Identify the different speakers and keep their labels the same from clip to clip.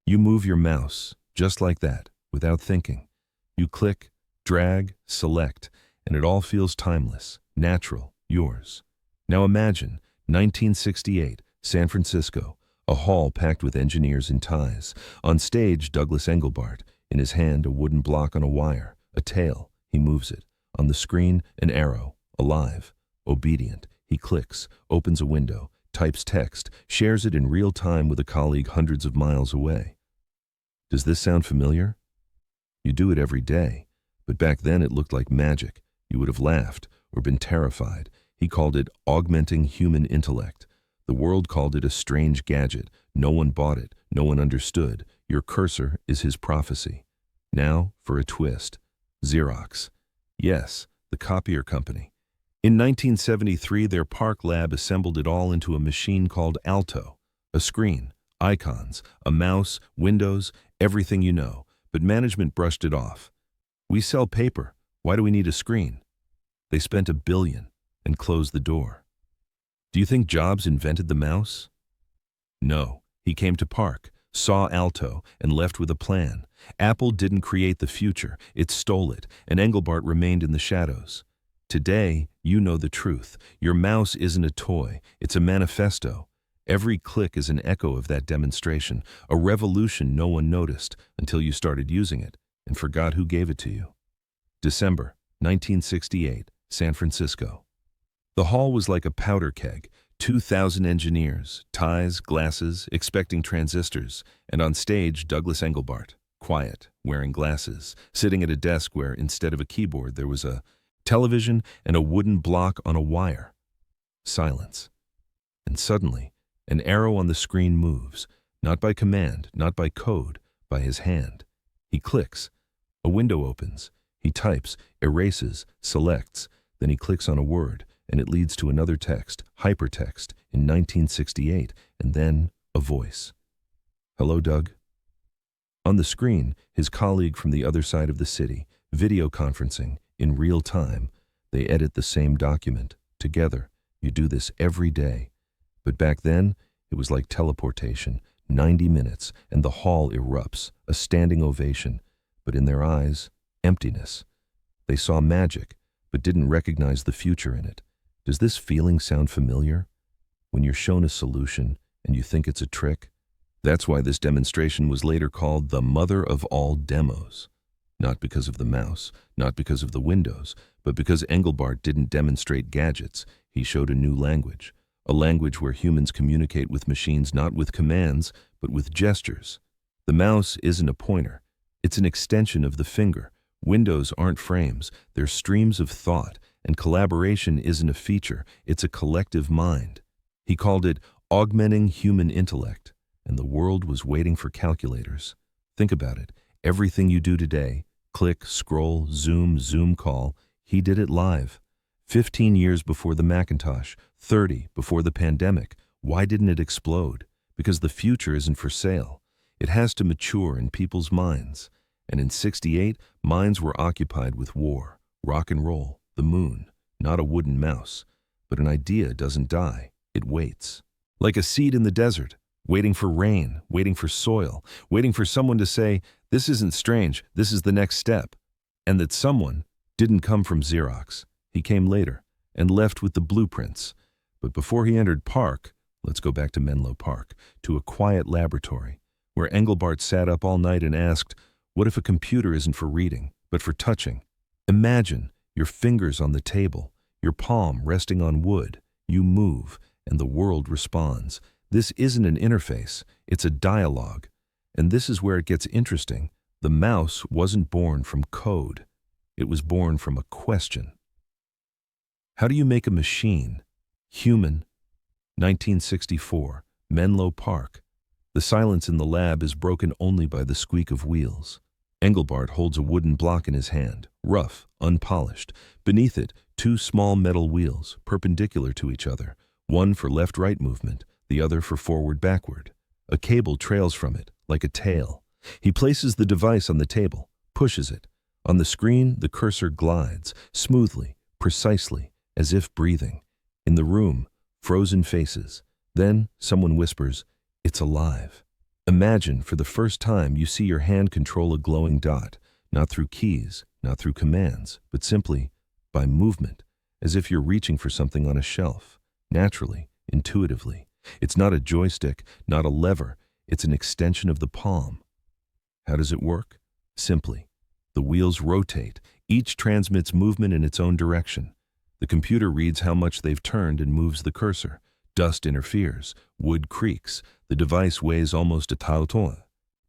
Speaker 1: You move your mouse, just like that, without thinking. You click, drag, select, and it all feels timeless, natural, yours. Now imagine, 1968, San Francisco, a hall packed with engineers in ties. On stage, Douglas Engelbart, in his hand a wooden block on a wire, a tail, he moves it. On the screen, an arrow, alive, obedient. He clicks, opens a window, types text, shares it in real time with a colleague hundreds of miles away. Does this sound familiar? You do it every day, but back then it looked like magic. You would have laughed or been terrified. He called it augmenting human intellect. The world called it a strange gadget. No one bought it, no one understood. Your cursor is his prophecy. Now for a twist. Xerox. Yes, the copier company. In 1973, their PARC lab assembled it all into a machine called Alto. A screen, icons, a mouse, windows, everything you know. But management brushed it off. We sell paper. Why do we need a screen? They spent $1 billion and closed the door. Do you think Jobs invented the mouse? No, he came to PARC, saw Alto, and left with a plan. Apple didn't create the future, it stole it, and Engelbart remained in the shadows. Today, you know the truth. Your mouse isn't a toy, it's a manifesto. Every click is an echo of that demonstration, a revolution no one noticed until you started using it and forgot who gave it to you. December 1968, San Francisco. The hall was like a powder keg, 2,000 engineers, ties, glasses, expecting transistors, and on stage, Douglas Engelbart, quiet, wearing glasses, sitting at a desk where, instead of a keyboard, there was a television and a wooden block on a wire. Silence. And suddenly, an arrow on the screen moves, not by command, not by code, by his hand. He clicks. A window opens. He types, erases, selects, then he clicks on a word, and it leads to another text, hypertext, in 1968, and then a voice. Hello, Doug. On the screen, his colleague from the other side of the city, video conferencing, in real time. They edit the same document, together. You do this every day. But back then, it was like teleportation, 90 minutes, and the hall erupts, a standing ovation. But in their eyes, emptiness. They saw magic, but didn't recognize the future in it. Does this feeling sound familiar? When you're shown a solution and you think it's a trick? That's why this demonstration was later called the mother of all demos. Not because of the mouse, not because of the windows, but because Engelbart didn't demonstrate gadgets. He showed a new language. A language where humans communicate with machines not with commands, but with gestures. The mouse isn't a pointer. It's an extension of the finger. Windows aren't frames. They're streams of thought, and collaboration isn't a feature. It's a collective mind. He called it augmenting human intellect, and the world was waiting for calculators. Think about it. Everything you do today, click, scroll, Zoom call, he did it live. 15 years before the Macintosh, 30 before the pandemic. Why didn't it explode? Because the future isn't for sale. It has to mature in people's minds. And in 68, minds were occupied with war, rock and roll, the moon, not a wooden mouse. But an idea doesn't die, it waits. Like a seed in the desert, waiting for rain, waiting for soil, waiting for someone to say, this isn't strange, this is the next step. And that someone didn't come from Xerox. He came later and left with the blueprints. But before he entered PARC, let's go back to Menlo Park, to a quiet laboratory, where Engelbart sat up all night and asked, what if a computer isn't for reading, but for touching? Imagine your fingers on the table, your palm resting on wood. You move, and the world responds. This isn't an interface, it's a dialogue. And this is where it gets interesting. The mouse wasn't born from code. It was born from a question. How do you make a machine human? 1964, Menlo Park. The silence in the lab is broken only by the squeak of wheels. Engelbart holds a wooden block in his hand, rough, unpolished. Beneath it, 2 small metal wheels, perpendicular to each other, one for left-right movement, the other for forward-backward. A cable trails from it, like a tail. He places the device on the table, pushes it. On the screen, the cursor glides, smoothly, precisely, as if breathing. In the room, frozen faces. Then someone whispers, "It's alive." Imagine, for the first time, you see your hand control a glowing dot, not through keys, not through commands, but simply by movement, as if you're reaching for something on a shelf, naturally, intuitively. It's not a joystick, not a lever, it's an extension of the palm. How does it work? Simply. The wheels rotate, each transmits movement in its own direction. The computer reads how much they've turned and moves the cursor. Dust interferes, wood creaks, the device weighs almost a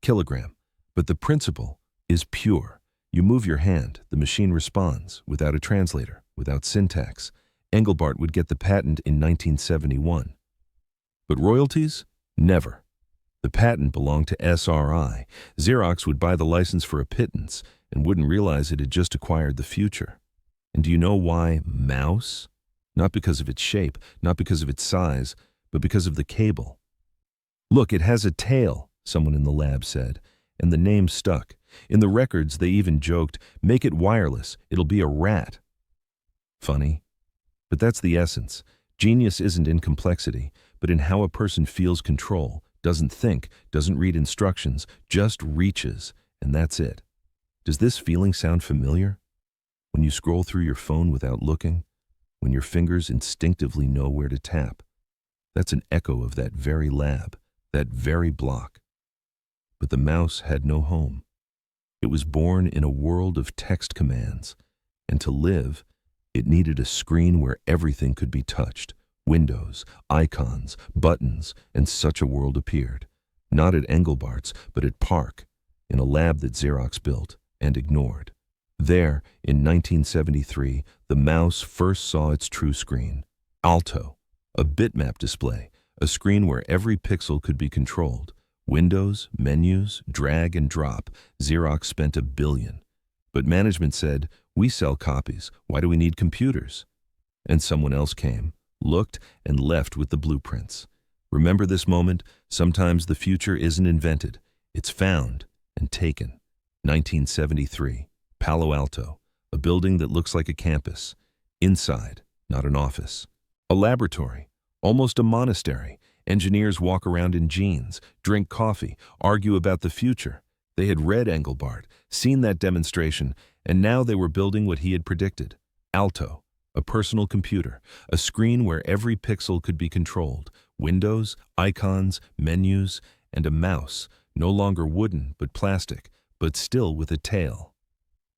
Speaker 1: kilogram. But the principle is pure. You move your hand, the machine responds, without a translator, without syntax. Engelbart would get the patent in 1971. But royalties? Never. The patent belonged to SRI. Xerox would buy the license for a pittance and wouldn't realize it had just acquired the future. And do you know why mouse? Not because of its shape, not because of its size, but because of the cable. Look, it has a tail, someone in the lab said, and the name stuck. In the records, they even joked, make it wireless, it'll be a rat. Funny. But that's the essence. Genius isn't in complexity, but in how a person feels control, doesn't think, doesn't read instructions, just reaches, and that's it. Does this feeling sound familiar? When you scroll through your phone without looking? When your fingers instinctively know where to tap? That's an echo of that very lab, that very block. But the mouse had no home. It was born in a world of text commands, and to live, it needed a screen where everything could be touched. Windows, icons, buttons, and such a world appeared. Not at Engelbart's, but at PARC, in a lab that Xerox built and ignored. There, in 1973, the mouse first saw its true screen. Alto, a bitmap display, a screen where every pixel could be controlled. Windows, menus, drag and drop. Xerox spent $1 billion. But management said, we sell copies, why do we need computers? And someone else came, looked, and left with the blueprints. Remember this moment? Sometimes the future isn't invented. It's found and taken. 1973. Palo Alto, a building that looks like a campus. Inside, not an office. A laboratory, almost a monastery. Engineers walk around in jeans, drink coffee, argue about the future. They had read Engelbart, seen that demonstration, and now they were building what he had predicted. Alto, a personal computer, a screen where every pixel could be controlled. Windows, icons, menus, and a mouse, no longer wooden but plastic, but still with a tail.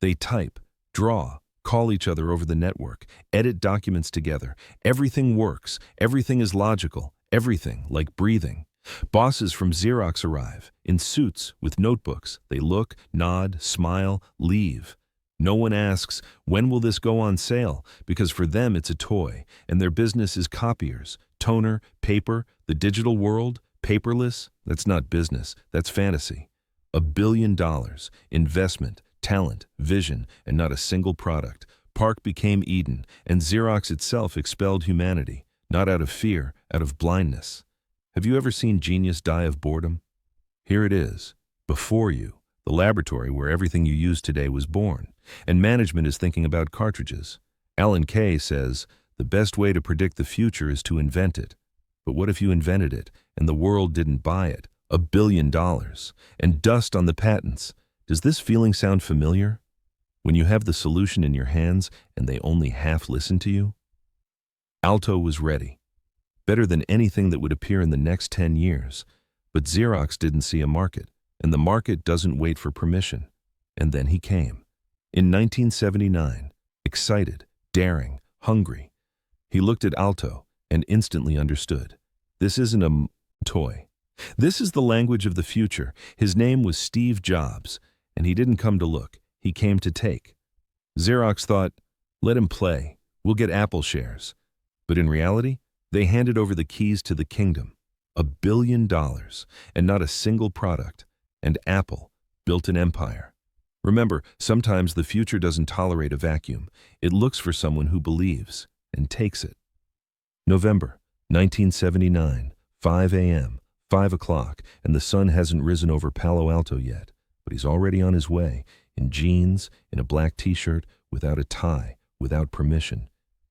Speaker 1: They type, draw, call each other over the network, edit documents together. Everything works, everything is logical, everything like breathing. Bosses from Xerox arrive, in suits, with notebooks. They look, nod, smile, leave. No one asks, when will this go on sale? Because for them it's a toy, and their business is copiers, toner, paper, the digital world, paperless. That's not business, that's fantasy. $1 billion, investment, talent, vision, and not a single product. PARC became Eden, and Xerox itself expelled humanity, not out of fear, out of blindness. Have you ever seen genius die of boredom? Here it is, before you, the laboratory where everything you use today was born, and management is thinking about cartridges. Alan Kay says, the best way to predict the future is to invent it. But what if you invented it, and the world didn't buy it? $1 billion, and dust on the patents. Does this feeling sound familiar? When you have the solution in your hands and they only half listen to you? Alto was ready. Better than anything that would appear in the next 10 years. But Xerox didn't see a market, and the market doesn't wait for permission. And then he came. In 1979, excited, daring, hungry. He looked at Alto and instantly understood. This isn't a toy. This is the language of the future. His name was Steve Jobs. And he didn't come to look, he came to take. Xerox thought, let him play, we'll get Apple shares. But in reality, they handed over the keys to the kingdom. $1 billion, and not a single product. And Apple built an empire. Remember, sometimes the future doesn't tolerate a vacuum. It looks for someone who believes, and takes it. November 1979, 5 a.m., 5 o'clock, and the sun hasn't risen over Palo Alto yet. But he's already on his way, in jeans, in a black t-shirt, without a tie, without permission.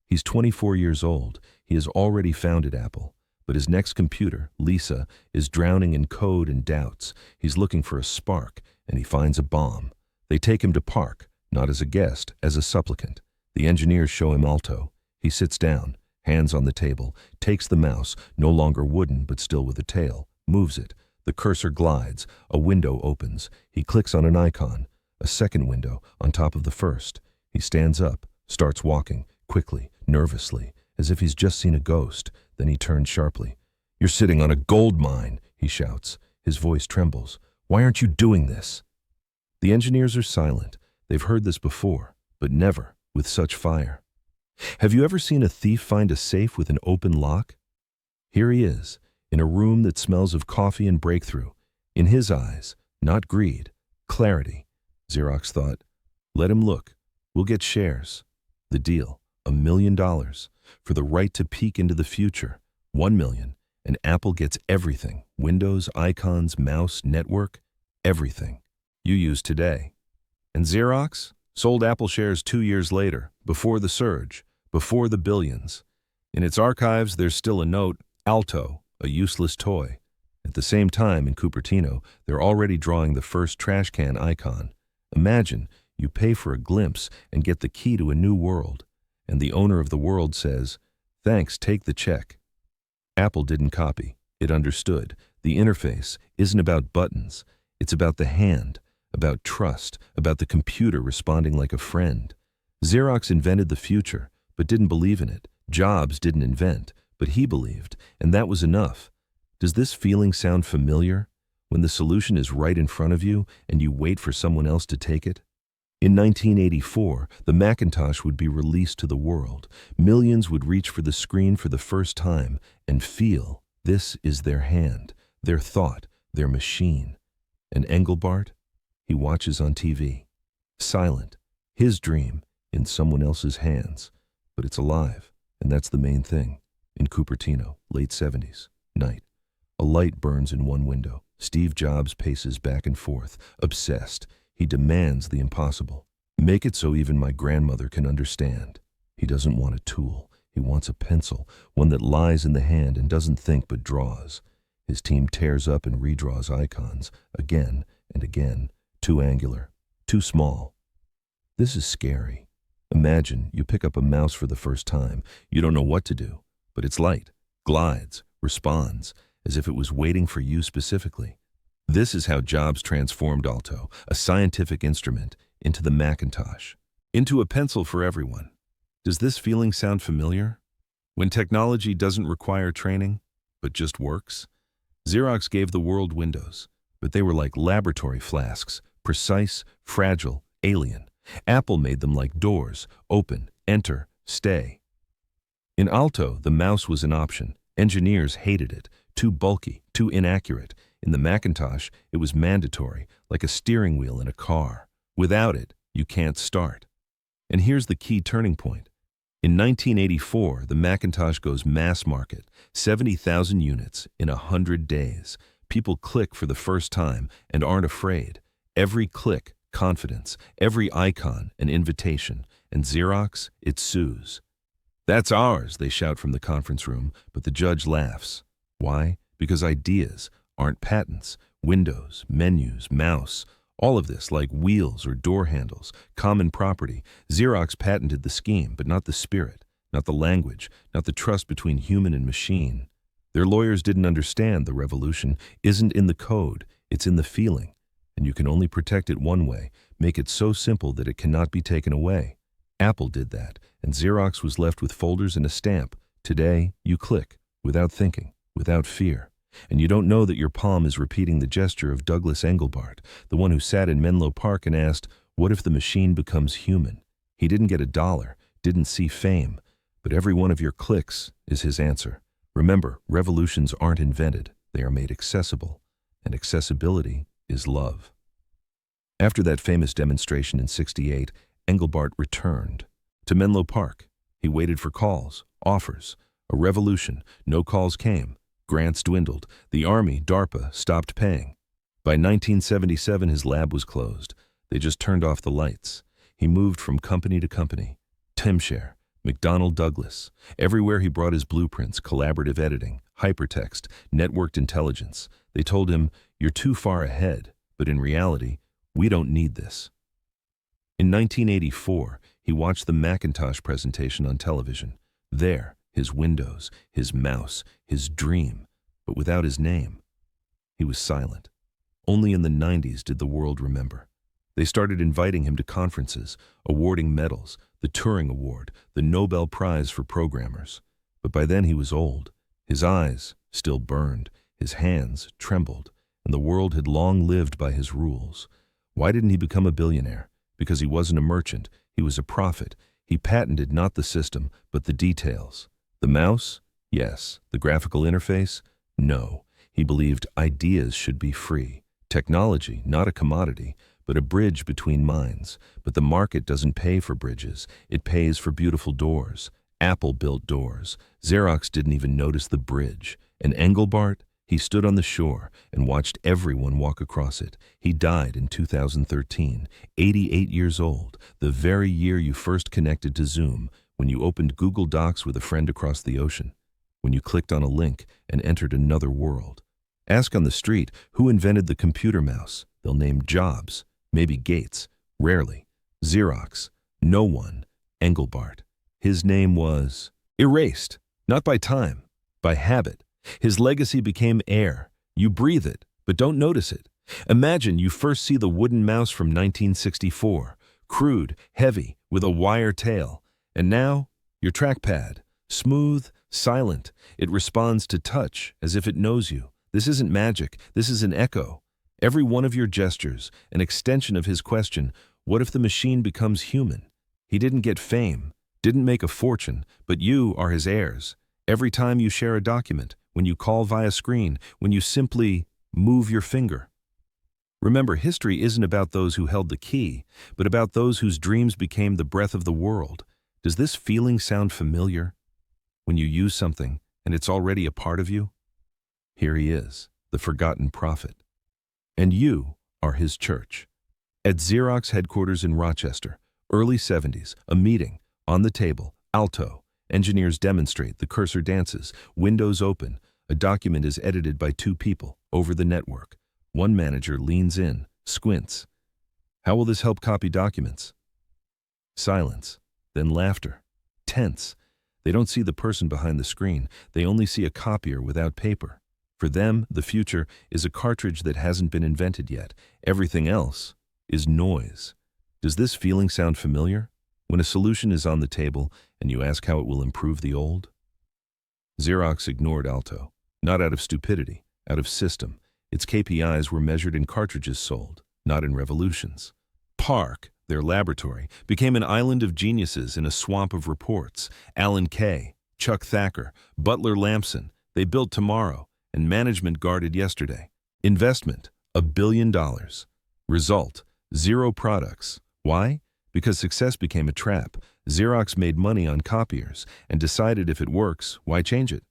Speaker 1: He's 24 years old. He has already founded Apple. But his next computer, Lisa, is drowning in code and doubts. He's looking for a spark, and he finds a bomb. They take him to PARC, not as a guest, as a supplicant. The engineers show him Alto. He sits down, hands on the table, takes the mouse, no longer wooden but still with a tail, moves it. The cursor glides. A window opens. He clicks on an icon. A second window on top of the first. He stands up, starts walking, quickly, nervously, as if he's just seen a ghost. Then he turns sharply. "You're sitting on a gold mine," he shouts. His voice trembles. "Why aren't you doing this?" The engineers are silent. They've heard this before, but never with such fire. Have you ever seen a thief find a safe with an open lock? Here he is, in a room that smells of coffee and breakthrough. In his eyes, not greed, clarity. Xerox thought, let him look. We'll get shares. The deal, $1 million. For the right to peek into the future, $1 million. And Apple gets everything. Windows, icons, mouse, network, everything you use today. And Xerox sold Apple shares 2 years later, before the surge, before the billions. In its archives, there's still a note, Alto, a useless toy. At the same time, in Cupertino, they're already drawing the first trash can icon. Imagine you pay for a glimpse and get the key to a new world. And the owner of the world says, "Thanks, take the check." Apple didn't copy. It understood. The interface isn't about buttons. It's about the hand, about trust, about the computer responding like a friend. Xerox invented the future, but didn't believe in it. Jobs didn't invent, but he believed, and that was enough. Does this feeling sound familiar? When the solution is right in front of you and you wait for someone else to take it? In 1984, the Macintosh would be released to the world. Millions would reach for the screen for the first time and feel this is their hand, their thought, their machine. And Engelbart? He watches on TV. Silent. His dream in someone else's hands. But it's alive, and that's the main thing. In Cupertino, late 70s, night. A light burns in one window. Steve Jobs paces back and forth, obsessed. He demands the impossible. Make it so even my grandmother can understand. He doesn't want a tool. He wants a pencil, one that lies in the hand and doesn't think but draws. His team tears up and redraws icons, again and again, too angular, too small. This is scary. Imagine you pick up a mouse for the first time. You don't know what to do, but it's light, glides, responds, as if it was waiting for you specifically. This is how Jobs transformed Alto, a scientific instrument, into the Macintosh, into a pencil for everyone. Does this feeling sound familiar? When technology doesn't require training, but just works? Xerox gave the world Windows, but they were like laboratory flasks, precise, fragile, alien. Apple made them like doors, open, enter, stay. In Alto, the mouse was an option. Engineers hated it, too bulky, too inaccurate. In the Macintosh, it was mandatory, like a steering wheel in a car. Without it, you can't start. And here's the key turning point. In 1984, the Macintosh goes mass market, 70,000 units in 100 days. People click for the first time and aren't afraid. Every click, confidence. Every icon, an invitation. And Xerox, it sues. "That's ours," they shout from the conference room, but the judge laughs. Why? Because ideas aren't patents. Windows, menus, mouse, all of this, like wheels or door handles, common property. Xerox patented the scheme, but not the spirit, not the language, not the trust between human and machine. Their lawyers didn't understand the revolution isn't in the code, it's in the feeling. And you can only protect it one way, make it so simple that it cannot be taken away. Apple did that, and Xerox was left with folders and a stamp. Today, you click, without thinking, without fear. And you don't know that your palm is repeating the gesture of Douglas Engelbart, the one who sat in Menlo Park and asked, what if the machine becomes human? He didn't get $1, didn't see fame, but every one of your clicks is his answer. Remember, revolutions aren't invented, they are made accessible, and accessibility is love. After that famous demonstration in '68, Engelbart returned to Menlo Park. He waited for calls, offers, a revolution. No calls came. Grants dwindled. The Army, DARPA, stopped paying. By 1977, his lab was closed. They just turned off the lights. He moved from company to company. Timshare, McDonnell Douglas. Everywhere he brought his blueprints, collaborative editing, hypertext, networked intelligence. They told him, "You're too far ahead," but in reality, "We don't need this." In 1984, he watched the Macintosh presentation on television. There, his Windows, his mouse, his dream, but without his name. He was silent. Only in the 90s did the world remember. They started inviting him to conferences, awarding medals, the Turing Award, the Nobel Prize for programmers. But by then he was old. His eyes still burned, his hands trembled, and the world had long lived by his rules. Why didn't he become a billionaire? Because he wasn't a merchant, he was a prophet. He patented not the system, but the details. The mouse? Yes. The graphical interface? No. He believed ideas should be free. Technology, not a commodity, but a bridge between minds. But the market doesn't pay for bridges. It pays for beautiful doors. Apple built doors. Xerox didn't even notice the bridge. And Engelbart? He stood on the shore and watched everyone walk across it. He died in 2013, 88 years old, the very year you first connected to Zoom, when you opened Google Docs with a friend across the ocean, when you clicked on a link and entered another world. Ask on the street who invented the computer mouse. They'll name Jobs, maybe Gates, rarely. Xerox, no one. Engelbart. His name was erased, not by time, by habit. His legacy became air. You breathe it, but don't notice it. Imagine you first see the wooden mouse from 1964, crude, heavy, with a wire tail. And now, your trackpad, smooth, silent. It responds to touch as if it knows you. This isn't magic, this is an echo. Every one of your gestures, an extension of his question, what if the machine becomes human? He didn't get fame, didn't make a fortune, but you are his heirs. Every time you share a document, when you call via screen, when you simply move your finger. Remember, history isn't about those who held the key, but about those whose dreams became the breath of the world. Does this feeling sound familiar? When you use something and it's already a part of you? Here he is, the forgotten prophet. And you are his church. At Xerox headquarters in Rochester, early 70s, a meeting, on the table, Alto. Engineers demonstrate, the cursor dances, windows open. A document is edited by two people, over the network. One manager leans in, squints. How will this help copy documents? Silence, then laughter. Tense. They don't see the person behind the screen. They only see a copier without paper. For them, the future is a cartridge that hasn't been invented yet. Everything else is noise. Does this feeling sound familiar? When a solution is on the table and you ask how it will improve the old? Xerox ignored Alto, not out of stupidity, out of system. Its KPIs were measured in cartridges sold, not in revolutions. PARC, their laboratory, became an island of geniuses in a swamp of reports. Alan Kay, Chuck Thacker, Butler Lampson, they built tomorrow, and management guarded yesterday. Investment, $1 billion. Result, 0 products. Why? Because success became a trap. Xerox made money on copiers and decided if it works, why change it?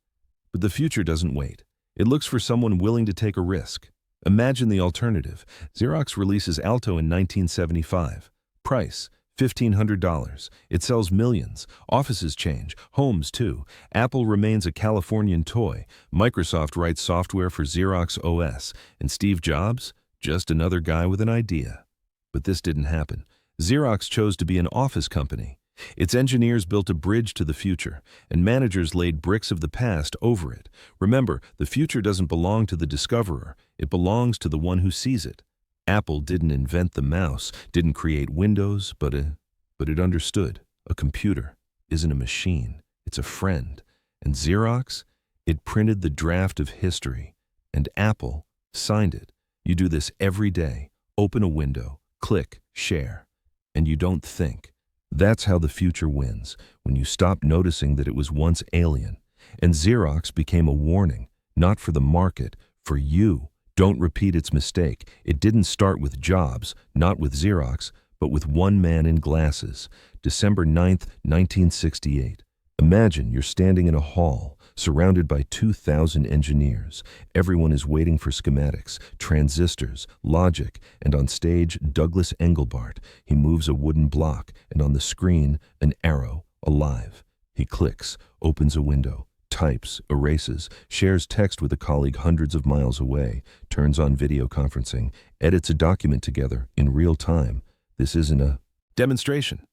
Speaker 1: But the future doesn't wait. It looks for someone willing to take a risk. Imagine the alternative. Xerox releases Alto in 1975. Price, $1,500. It sells millions. Offices change, homes too. Apple remains a Californian toy. Microsoft writes software for Xerox OS. And Steve Jobs? Just another guy with an idea. But this didn't happen. Xerox chose to be an office company. Its engineers built a bridge to the future, and managers laid bricks of the past over it. Remember, the future doesn't belong to the discoverer. It belongs to the one who sees it. Apple didn't invent the mouse, didn't create Windows, but it understood. A computer isn't a machine. It's a friend. And Xerox? It printed the draft of history. And Apple signed it. You do this every day. Open a window, click, share. And you don't think. That's how the future wins, when you stop noticing that it was once alien. And Xerox became a warning, not for the market, for you. Don't repeat its mistake. It didn't start with Jobs, not with Xerox, but with one man in glasses. December 9th, 1968. Imagine you're standing in a hall, surrounded by 2,000 engineers. Everyone is waiting for schematics, transistors, logic, and on stage, Douglas Engelbart. He moves a wooden block, and on the screen, an arrow, alive. He clicks, opens a window, Types, erases, shares text with a colleague hundreds of miles away, turns on video conferencing, edits a document together in real time. This isn't a demonstration.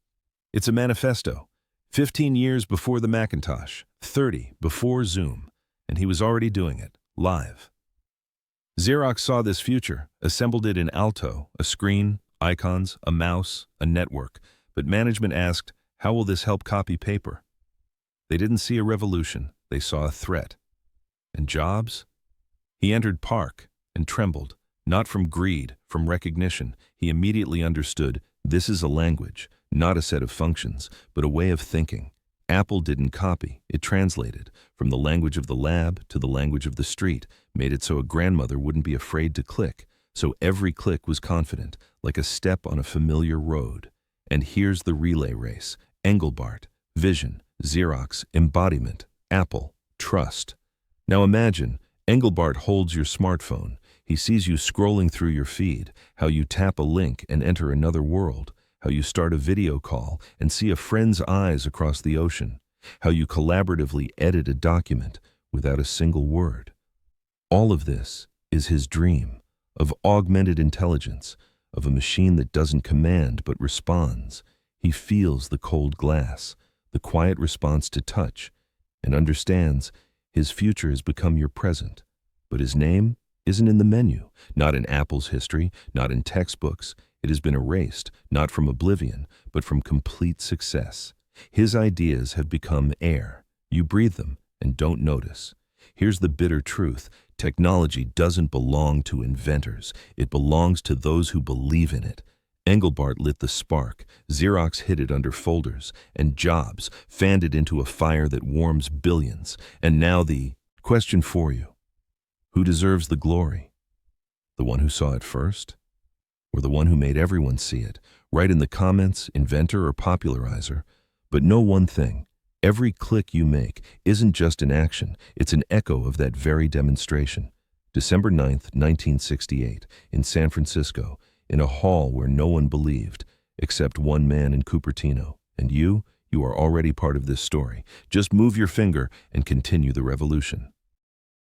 Speaker 1: It's a manifesto. 15 years before the Macintosh, 30 before Zoom, and he was already doing it, live. Xerox saw this future, assembled it in Alto, a screen, icons, a mouse, a network, but management asked, how will this help copy paper? They didn't see a revolution, they saw a threat. And Jobs? He entered PARC and trembled, not from greed, from recognition. He immediately understood, this is a language, not a set of functions, but a way of thinking. Apple didn't copy, it translated, from the language of the lab to the language of the street, made it so a grandmother wouldn't be afraid to click, so every click was confident, like a step on a familiar road. And here's the relay race: Engelbart, vision; Xerox, embodiment; Apple, trust. Now imagine, Engelbart holds your smartphone. He sees you scrolling through your feed, how you tap a link and enter another world, how you start a video call and see a friend's eyes across the ocean, how you collaboratively edit a document without a single word. All of this is his dream of augmented intelligence, of a machine that doesn't command but responds. He feels the cold glass, the quiet response to touch, and understands his future has become your present. But his name isn't in the menu, not in Apple's history, not in textbooks. It has been erased, not from oblivion, but from complete success. His ideas have become air. You breathe them and don't notice. Here's the bitter truth. Technology doesn't belong to inventors. It belongs to those who believe in it. Engelbart lit the spark, Xerox hid it under folders, and Jobs fanned it into a fire that warms billions. And now the question for you: who deserves the glory? The one who saw it first? Or the one who made everyone see it? Write in the comments, inventor or popularizer. But know one thing: every click you make isn't just an action, it's an echo of that very demonstration. December 9th, 1968, in San Francisco, in a hall where no one believed, except one man in Cupertino. And you are already part of this story. Just move your finger and continue the revolution.